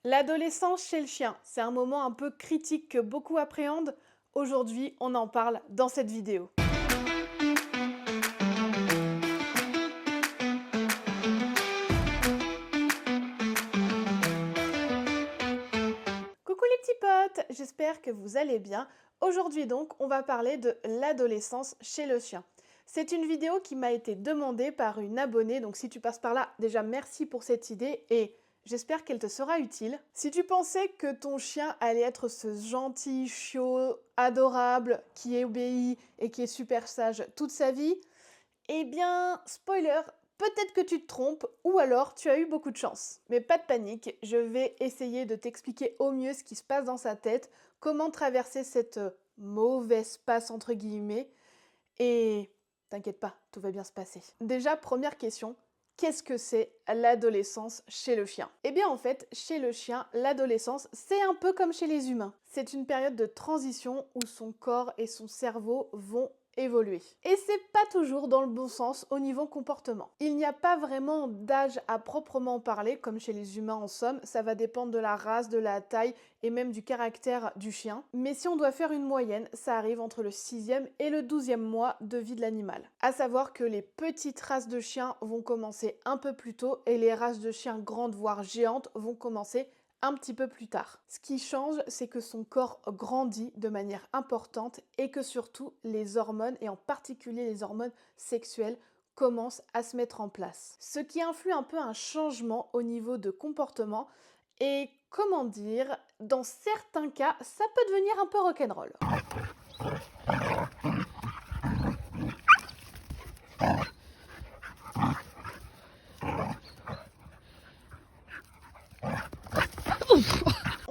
L'adolescence chez le chien, c'est un moment un peu critique que beaucoup appréhendent. Aujourd'hui, on en parle dans cette vidéo. Coucou les petits potes, j'espère que vous allez bien. Aujourd'hui donc, on va parler de l'adolescence chez le chien. C'est une vidéo qui m'a été demandée par une abonnée, donc si tu passes par là, déjà merci pour cette idée et j'espère qu'elle te sera utile. Si tu pensais que ton chien allait être ce gentil chiot adorable qui obéit et qui est super sage toute sa vie, eh bien, spoiler, peut-être que tu te trompes ou alors tu as eu beaucoup de chance. Mais pas de panique, je vais essayer de t'expliquer au mieux ce qui se passe dans sa tête, comment traverser cette mauvaise passe entre guillemets et t'inquiète pas, tout va bien se passer. Déjà, première question, qu'est-ce que c'est l'adolescence chez le chien? Eh bien en fait, chez le chien, l'adolescence, c'est un peu comme chez les humains. C'est une période de transition où son corps et son cerveau vont évoluer. Et c'est pas toujours dans le bon sens au niveau comportement. Il n'y a pas vraiment d'âge à proprement parler, comme chez les humains en somme, ça va dépendre de la race, de la taille et même du caractère du chien. Mais si on doit faire une moyenne, ça arrive entre le 6e et le 12e mois de vie de l'animal. À savoir que les petites races de chiens vont commencer un peu plus tôt et les races de chiens grandes voire géantes vont commencer un petit peu plus tard. Ce qui change, c'est que son corps grandit de manière importante et que surtout les hormones, et en particulier les hormones sexuelles, commencent à se mettre en place. Ce qui influe un peu un changement au niveau de comportement et comment dire, dans certains cas, ça peut devenir un peu rock'n'roll.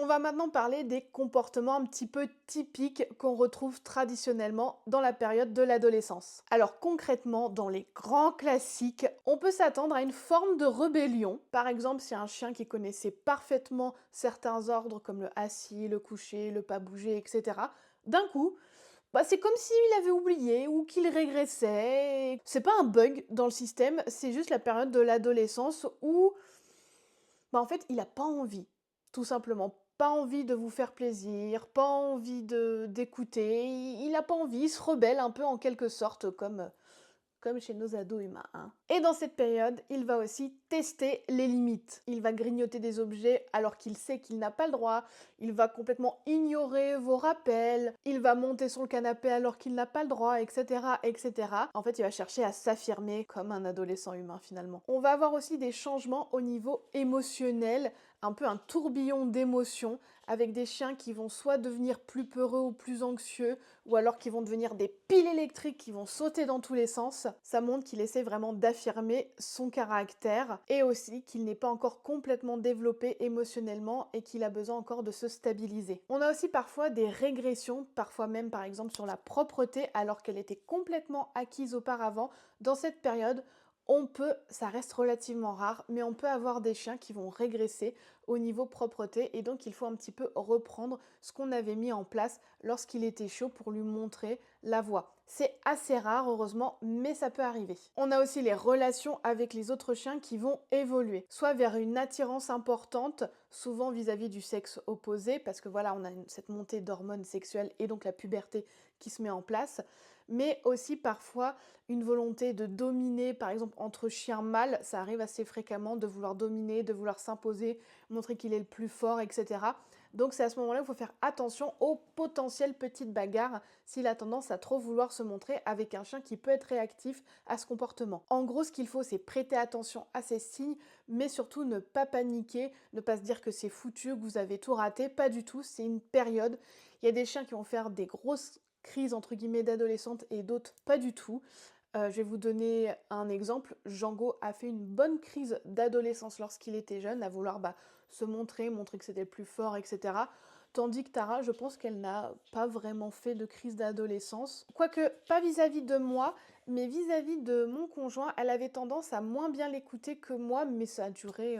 On va maintenant parler des comportements un petit peu typiques qu'on retrouve traditionnellement dans la période de l'adolescence. Alors concrètement, dans les grands classiques, on peut s'attendre à une forme de rébellion. Par exemple, si un chien qui connaissait parfaitement certains ordres comme le assis, le coucher, le pas bouger, etc., d'un coup, c'est comme s'il avait oublié ou qu'il régressait. C'est pas un bug dans le système, c'est juste la période de l'adolescence où en fait, il a pas envie, tout simplement. Pas envie de vous faire plaisir, pas envie d'écouter, il a pas envie, il se rebelle un peu en quelque sorte comme chez nos ados humains, hein. Et dans cette période, il va aussi tester les limites. Il va grignoter des objets alors qu'il sait qu'il n'a pas le droit, il va complètement ignorer vos rappels, il va monter sur le canapé alors qu'il n'a pas le droit, etc., etc. En fait, il va chercher à s'affirmer comme un adolescent humain finalement. On va avoir aussi des changements au niveau émotionnel, un peu un tourbillon d'émotions, avec des chiens qui vont soit devenir plus peureux ou plus anxieux, ou alors qui vont devenir des piles électriques qui vont sauter dans tous les sens. Ça montre qu'il essaie vraiment d'affirmer son caractère et aussi qu'il n'est pas encore complètement développé émotionnellement et qu'il a besoin encore de se stabiliser. On a aussi parfois des régressions, parfois même par exemple sur la propreté alors qu'elle était complètement acquise auparavant. Dans cette période, ça reste relativement rare, mais on peut avoir des chiens qui vont régresser au niveau propreté et donc il faut un petit peu reprendre ce qu'on avait mis en place lorsqu'il était chaud pour lui montrer la voie. C'est assez rare heureusement, mais ça peut arriver. On a aussi les relations avec les autres chiens qui vont évoluer, soit vers une attirance importante, souvent vis-à-vis du sexe opposé, parce que voilà, on a cette montée d'hormones sexuelles et donc la puberté qui se met en place, mais aussi parfois une volonté de dominer, par exemple entre chiens mâles, ça arrive assez fréquemment de vouloir dominer, de vouloir s'imposer, montrer qu'il est le plus fort, etc. Donc c'est à ce moment-là qu'il faut faire attention aux potentielles petites bagarres s'il a tendance à trop vouloir se montrer avec un chien qui peut être réactif à ce comportement. En gros, ce qu'il faut, c'est prêter attention à ces signes, mais surtout ne pas paniquer, ne pas se dire que c'est foutu, que vous avez tout raté, pas du tout, c'est une période. Il y a des chiens qui vont faire des grosses crises entre guillemets d'adolescente et d'autres pas du tout. Je vais vous donner un exemple. Django a fait une bonne crise d'adolescence lorsqu'il était jeune, à vouloir se montrer que c'était le plus fort, etc. Tandis que Tara, je pense qu'elle n'a pas vraiment fait de crise d'adolescence. Quoique, pas vis-à-vis de moi, mais vis-à-vis de mon conjoint, elle avait tendance à moins bien l'écouter que moi, mais ça a duré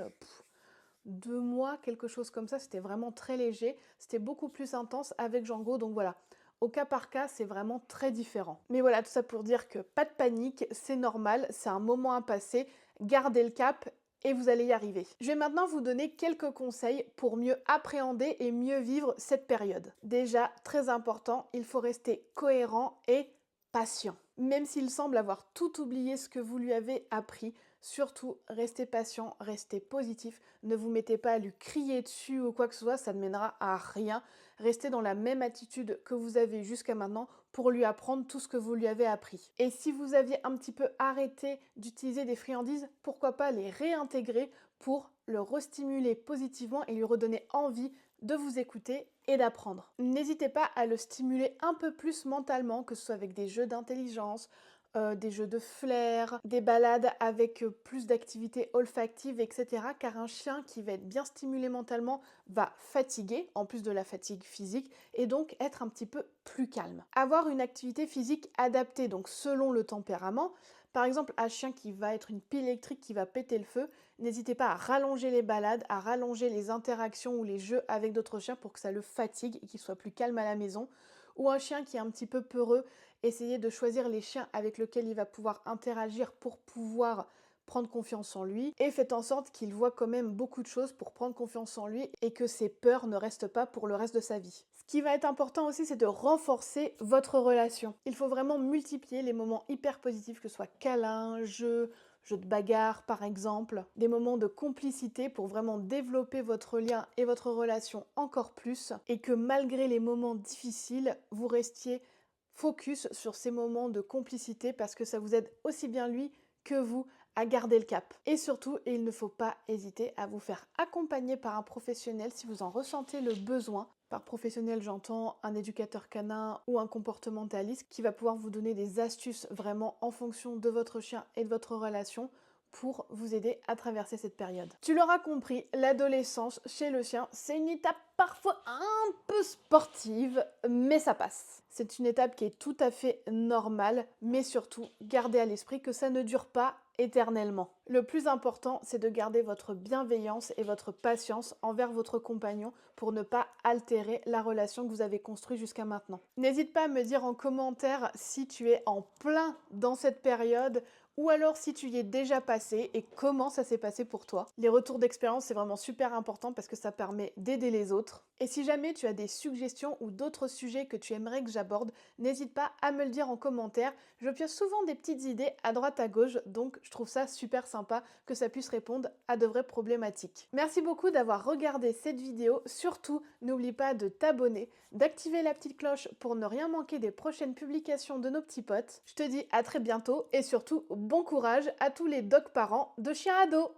2 mois, quelque chose comme ça. C'était vraiment très léger. C'était beaucoup plus intense avec Django, donc voilà. Au cas par cas, c'est vraiment très différent. Mais voilà, tout ça pour dire que pas de panique, c'est normal, c'est un moment à passer, gardez le cap et vous allez y arriver. Je vais maintenant vous donner quelques conseils pour mieux appréhender et mieux vivre cette période. Déjà, très important, il faut rester cohérent et patient. Même s'il semble avoir tout oublié ce que vous lui avez appris, surtout restez patient, restez positif, ne vous mettez pas à lui crier dessus ou quoi que ce soit, ça ne mènera à rien. Restez dans la même attitude que vous avez jusqu'à maintenant pour lui apprendre tout ce que vous lui avez appris. Et si vous aviez un petit peu arrêté d'utiliser des friandises, pourquoi pas les réintégrer pour le restimuler positivement et lui redonner envie de vous écouter et d'apprendre. N'hésitez pas à le stimuler un peu plus mentalement, que ce soit avec des jeux d'intelligence, des jeux de flair, des balades avec plus d'activités olfactives, etc. Car un chien qui va être bien stimulé mentalement va fatiguer, en plus de la fatigue physique, et donc être un petit peu plus calme. Avoir une activité physique adaptée, donc selon le tempérament. Par exemple, un chien qui va être une pile électrique qui va péter le feu, n'hésitez pas à rallonger les balades, à rallonger les interactions ou les jeux avec d'autres chiens pour que ça le fatigue et qu'il soit plus calme à la maison. Ou un chien qui est un petit peu peureux, essayez de choisir les chiens avec lesquels il va pouvoir interagir pour pouvoir prendre confiance en lui et faites en sorte qu'il voit quand même beaucoup de choses pour prendre confiance en lui et que ses peurs ne restent pas pour le reste de sa vie. Ce qui va être important aussi, c'est de renforcer votre relation. Il faut vraiment multiplier les moments hyper positifs, que ce soit câlins, jeux de bagarre par exemple, des moments de complicité pour vraiment développer votre lien et votre relation encore plus et que malgré les moments difficiles, vous restiez focus sur ces moments de complicité parce que ça vous aide aussi bien lui que vous à garder le cap. Et surtout, il ne faut pas hésiter à vous faire accompagner par un professionnel si vous en ressentez le besoin. Par professionnel, j'entends un éducateur canin ou un comportementaliste qui va pouvoir vous donner des astuces vraiment en fonction de votre chien et de votre relation pour vous aider à traverser cette période. Tu l'auras compris, l'adolescence chez le chien, c'est une étape parfois un peu sportive, mais ça passe. C'est une étape qui est tout à fait normale, mais surtout, gardez à l'esprit que ça ne dure pas éternellement. Le plus important, c'est de garder votre bienveillance et votre patience envers votre compagnon pour ne pas altérer la relation que vous avez construite jusqu'à maintenant. N'hésite pas à me dire en commentaire si tu es en plein dans cette période ou alors si tu y es déjà passé et comment ça s'est passé pour toi. Les retours d'expérience, c'est vraiment super important parce que ça permet d'aider les autres. Et si jamais tu as des suggestions ou d'autres sujets que tu aimerais que j'aborde, n'hésite pas à me le dire en commentaire. Je pioche souvent des petites idées à droite à gauche, donc je trouve ça super sympa que ça puisse répondre à de vraies problématiques. Merci beaucoup d'avoir regardé cette vidéo. Surtout, n'oublie pas de t'abonner, d'activer la petite cloche pour ne rien manquer des prochaines publications de nos petits potes. Je te dis à très bientôt et surtout bon courage à tous les dogs parents de chiens ados.